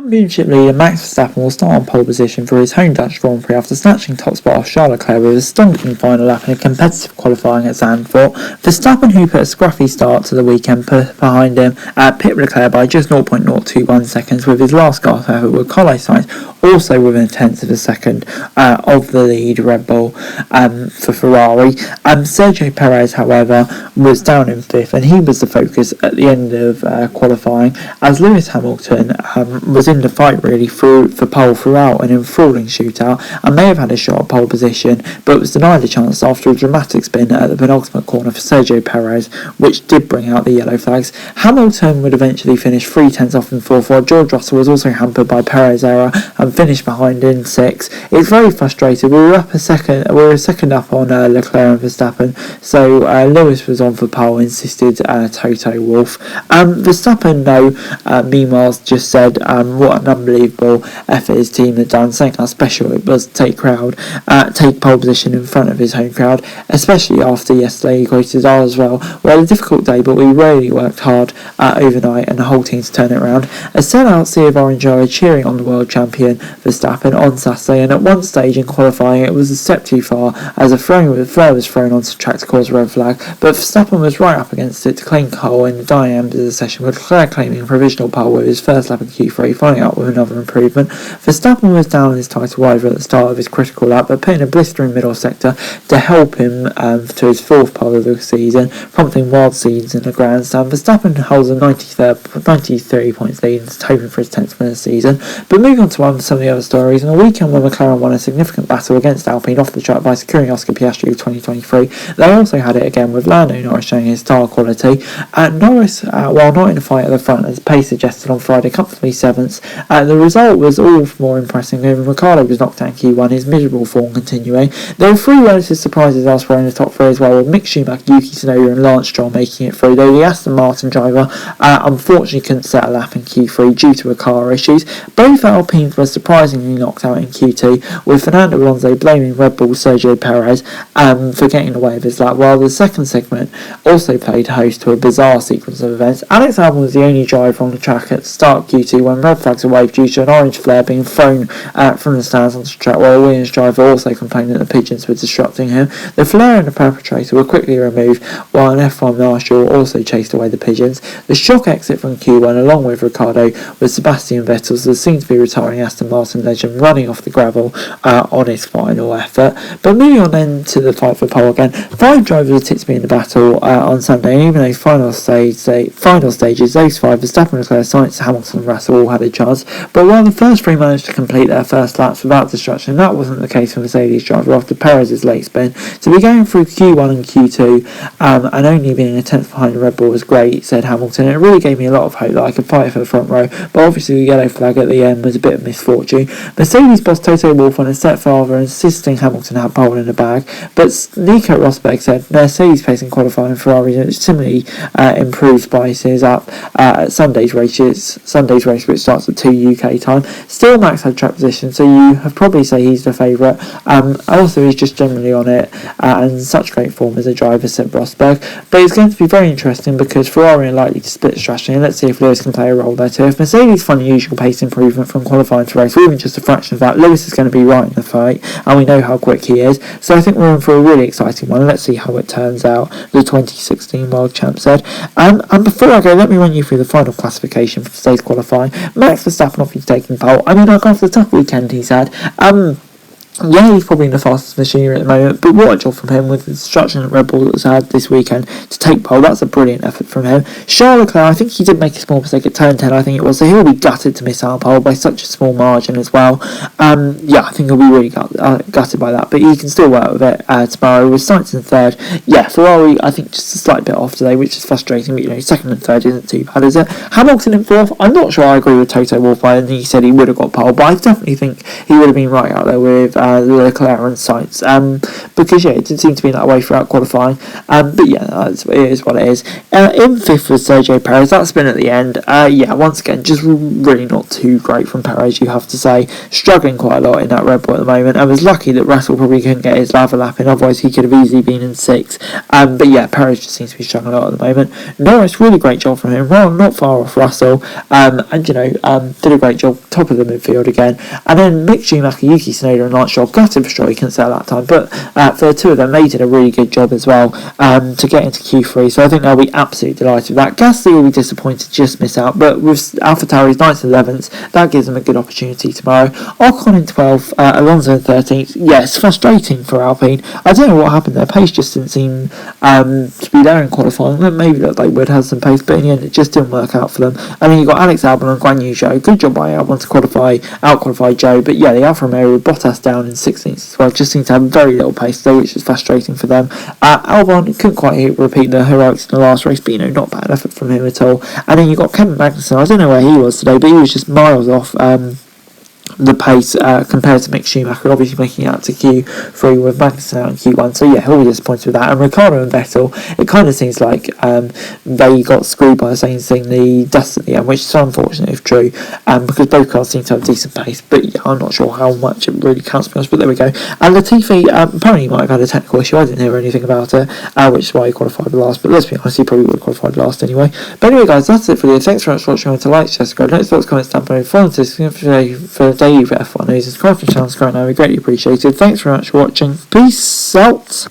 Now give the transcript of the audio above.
Championship leader Max Verstappen will start on pole position for his home Dutch Grand Prix after snatching top spot off Charles Leclerc with a stonking final lap in a competitive qualifying at Zandvoort. Verstappen, who put a scruffy start to the weekend, put behind him pit Leclerc by just 0.021 seconds, with his last gasp effort with Quali also within a tenth of a second of the lead Red Bull for Ferrari. Sergio Perez, however, was down in fifth, and he was the focus at the end of qualifying, as Lewis Hamilton was in the fight really for pole throughout an enthralling shootout, and may have had a shot at pole position, but was denied a chance after a dramatic spin at the penultimate corner for Sergio Perez, which did bring out the yellow flags. Hamilton would eventually finish 3/10 off in fourth, while George Russell was also hampered by Perez error and finished behind in sixth. It's very frustrating. We were a second up on Leclerc and Verstappen, so Lewis was on for pole, insisted Toto Wolff. Verstappen, though, meanwhile, just said what an unbelievable effort his team had done, saying how special it was to take pole position in front of his home crowd, especially after yesterday he quoted as well. Well, a difficult day, but we really worked hard overnight and the whole team to turn it around. A sellout sea of orange are cheering on the world champion Verstappen on Saturday, and at one stage in qualifying it was a step too far as a flare was thrown onto track to cause a red flag, but Verstappen was right up against it to claim pole in the dying end of the session, with Leclerc claiming provisional pole with his first lap in Q3, following up with another improvement. Verstappen was down on his title rival at the start of his critical lap, but put in a blistering middle sector to help him to his fourth pole of the season, prompting wild scenes in the grandstand. Verstappen holds a 93 points lead and is hoping for his 10th win of the season. But moving on to some of the other stories, on a weekend when McLaren won a significant battle against Alpine off the track by securing Oscar Piastri of 2023, they also had it again with Lando Norris showing his star quality. Norris, while not in a fight at the front as pace suggested on Friday, comfortably 7th, the result was all more impressive. Even Ricciardo was knocked out in Q1, his miserable form continuing. There were three relative surprises elsewhere in the top three as well, with Mick Schumacher, Yuki Tsunoda and Lance Stroll making it through, though the Aston Martin driver unfortunately couldn't set a lap in Q3 due to a car issues. Both Alpines were surprisingly knocked out in Q2, with Fernando Alonso blaming Red Bull's Sergio Perez for getting in the way of his lap, while the second segment also played host to a bizarre sequence of events. Alex Albon was the only driver on the track at the start of Q2 when red flags were waved due to an orange flare being thrown from the stands onto the track, while a Williams driver also complained that the pigeons were disrupting him. The flare and the perpetrator were quickly removed, while an F1 marshal also chased away the pigeons. The shock exit from Q1, along with Ricciardo, was Sebastian Vettel's, the soon-to-be retiring Aston Martin legend, running off the gravel on his final effort. But moving on then to the fight for pole again, 5 drivers were tipped to be in the battle on Sunday, and even those final stages, those 5, Verstappen, Leclerc, Sainz, Hamilton and Russell all had a chance. But while the first 3 managed to complete their first laps without destruction, that wasn't the case for Mercedes driver after Perez's late spin. To be going through Q1 and Q2 and only being a 10th behind Red Bull was great, said Hamilton. It really gave me a lot of hope that I could fight for the front row, but obviously the yellow flag at the end was a bit of misfortune. Mercedes boss Toto Wolff went a step farther, insisting Hamilton had pole in the bag, but Nico Rosberg said Mercedes facing qualifying Ferrari similarly improved biases up at Sunday's race, which starts at 2 UK time. Still, Max had track position, so you have probably say he's the favourite. Also, he's just generally on it and in such great form as a driver, said Rosberg. But it's going to be very interesting because Ferrari are likely to split strategy, and let's see if Lewis can play a role there too. If Mercedes find the usual pace improvement from qualifying to race, or even just a fraction of that, Lewis is going to be right in the fight, and we know how quick he is. So I think we're in for a really exciting one. Let's see how it turns out, the 2016 World Champ said. And before I go, let me run you through the final classification for today's qualifying. Max Verstappen obviously taking pole. I mean, after the tough weekend he's had, yeah, he's probably in the fastest machinery at the moment, but what a job from him with the destruction that Red Bull has had this weekend to take pole. That's a brilliant effort from him. Charles Leclerc, I think he did make a small mistake at turn 10, I think it was, so he'll be gutted to miss out pole by such a small margin as well. Yeah, I think he'll be really gutted by that, but he can still work with it tomorrow with Sainz in third. Yeah, Ferrari, I think just a slight bit off today, which is frustrating, but second and third isn't too bad, is it? Hamilton in fourth, I'm not sure I agree with Toto Wolff, and he said he would have got pole, but I definitely think he would have been right out there with the Leclerc and Sainz, because it didn't seem to be that way throughout qualifying, but yeah, it is what it is. In 5th was Sergio Perez. That spin at the end, once again, just really not too great from Perez, you have to say, struggling quite a lot in that Red Bull at the moment. I was lucky that Russell probably couldn't get his lava lap in, otherwise he could have easily been in 6th, but yeah, Perez just seems to be struggling a lot at the moment. Norris, really great job from him, well, not far off Russell, did a great job, top of the midfield again. And then Mick Schumacher, Yuki Tsunoda and Lance Stroll, gutted for Stroll, he couldn't say that time, but for the two of them, they did a really good job as well to get into Q3, so I think they'll be absolutely delighted with that. Gasly will be disappointed to just miss out, but with AlphaTauri's 9th and 11th, that gives them a good opportunity tomorrow. Ocon in 12th, Alonso in 13th. Yes, frustrating for Alpine. I don't know what happened, their pace just didn't seem to be there in qualifying. Maybe that they would have some pace, but in the end it just didn't work out for them. And then you've got Alex Albon and Guan Yu Zhou. Good job by Albon to out-qualify Zhou, but yeah, the Alfa Romeo with Bottas down in 16th as well, just seemed to have very little pace though, which is frustrating for them. Albon couldn't quite repeat the heroics in the last race, but not bad effort from him at all. And then you've got Kevin Magnussen. I don't know where he was today, but he was just miles off the pace compared to Mick Schumacher, obviously making it out to Q3 with Magnussen out in Q1, so yeah, he'll be disappointed with that. And Ricciardo and Vettel, it kind of seems like they got screwed by the same thing, the dust at the end, which is so unfortunate if true, because both cars seem to have decent pace, but yeah, I'm not sure how much it really counts for us, but there we go. And Latifi, apparently he might have had a technical issue, I didn't hear anything about it, which is why he qualified last, but let's be honest, he probably would have qualified last anyway. But anyway guys, that's it for the thanks very much for watching. Remember to like, share, subscribe, notes, thoughts, comments down below, follow us for daily F1 news, subscribe to the channel, subscribe now, we greatly appreciated. Thanks very much for watching, peace out.